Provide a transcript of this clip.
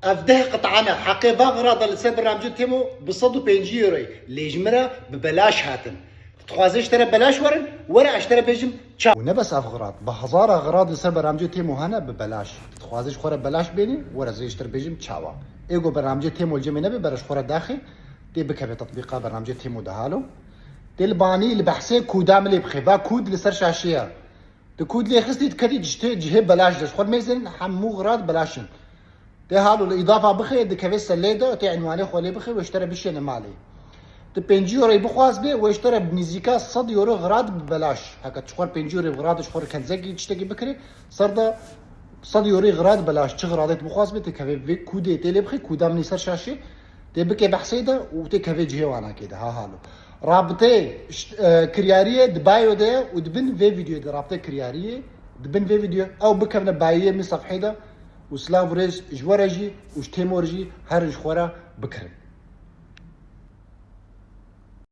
افده قطعنا حقي باغراض لسه برنامج تيمو بصدو بينجيوري ليجمرا ببلاش هاتن تخوازي اشتري ببلاش ورا اشتري بيجم تشا ونبس افغراض بهزار اغراض لسه برنامج تيمو هنا ببلاش تخوازي خورا ببلاش بيني ورا زي اشتري بيجم تشاوا ايجو برنامج تيمو الجمي نبي برش خورا داخل دي بكبي تطبيقات برنامج تيمو دهالو دي الباني اللي بحسي كود عملي بخيفا كود لسر شاشيه تكود لي خصني تكدي جهه بلاش دش خور ميزن حمو غراض بلاشن تهالو الإضافة بخي دكافي سليدة تي عنواني خولي بخي واشترى بشي مالي تبنجيوري بخواز بي واشترى بنزيكا صد يورو غراد ببلاش هكا تشخور بنجيوري بغراد تشخور كنزاكي تشتكي بكري صردا صد يوري غراد بلاش تشغرادت بخواز بي تكافي في كودي تيلي بخي كودا مني سر شاشي تبكي بحسيدة وتكافي جهوانا كده هالو رابطه كرياريه دبايو ده ودبن في فيديو ده رابطه كرياريه دبن في فيديو او بكمنا بايه من صفحه ده وسلاف ريز جورجي وش تيمورجي هرج خورا بكرم